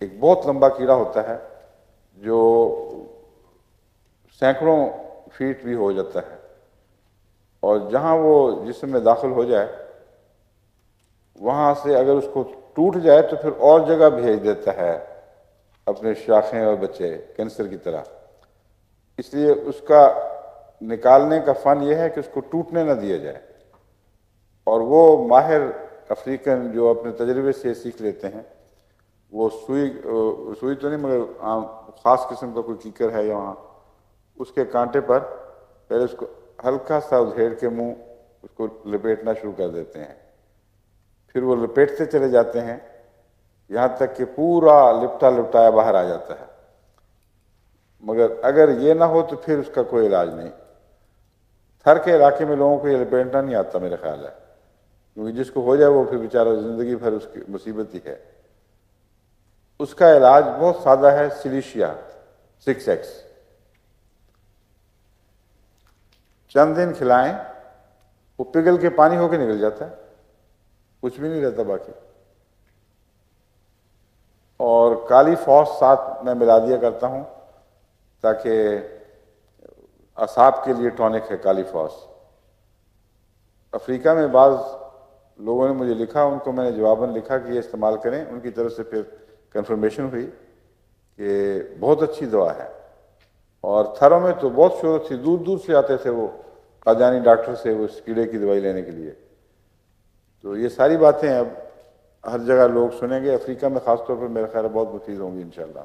ایک بہت لمبا کیڑا ہوتا ہے جو سینکڑوں فیٹ بھی ہو جاتا ہے، اور جہاں وہ جسم میں داخل ہو جائے وہاں سے اگر اس کو ٹوٹ جائے تو پھر اور جگہ بھیج دیتا ہے اپنے شاخیں اور بچے، کینسر کی طرح۔ اس لیے اس کا نکالنے کا فن یہ ہے کہ اس کو ٹوٹنے نہ دیا جائے، اور وہ ماہر افریقن جو اپنے تجربے سے سیکھ لیتے ہیں، وہ سوئی تو نہیں مگر خاص قسم کا کوئی کیکر ہے یہاں، اس کے کانٹے پر پہلے اس کو ہلکا سا ادھیڑ کے منہ اس کو لپیٹنا شروع کر دیتے ہیں، پھر وہ لپیٹتے چلے جاتے ہیں یہاں تک کہ پورا لپٹا لپٹایا باہر آ جاتا ہے۔ مگر اگر یہ نہ ہو تو پھر اس کا کوئی علاج نہیں۔ تھر کے علاقے میں لوگوں کو یہ لپیٹنا نہیں آتا میرا خیال ہے، کیونکہ جس کو ہو جائے وہ پھر بیچارہ زندگی بھر اس کی مصیبت ہی ہے۔ اس کا علاج بہت سادہ ہے، سلیشیا 6X، چند دن کھلائیں، وہ پگھل کے پانی ہو کے نکل جاتا ہے، کچھ بھی نہیں رہتا باقی۔ اور کالی فاس ساتھ میں ملا دیا کرتا ہوں تاکہ اعصاب کے لیے ٹونک ہے کالی فاس۔ افریقہ میں بعض لوگوں نے مجھے لکھا، ان کو میں نے جواباً لکھا کہ یہ استعمال کریں، ان کی طرف سے پھر کنفرمیشن ہوئی کہ بہت اچھی دوا ہے۔ اور تھروں میں تو بہت شہرت تھی، دور دور سے آتے تھے وہ قادیانی ڈاکٹر سے وہ اس کیڑے کی دوائی لینے کے لیے۔ تو یہ ساری باتیں اب ہر جگہ لوگ سنیں گے، افریقہ میں خاص طور پر میرا خیال ہے بہت مفید ہوں گی انشاءاللہ۔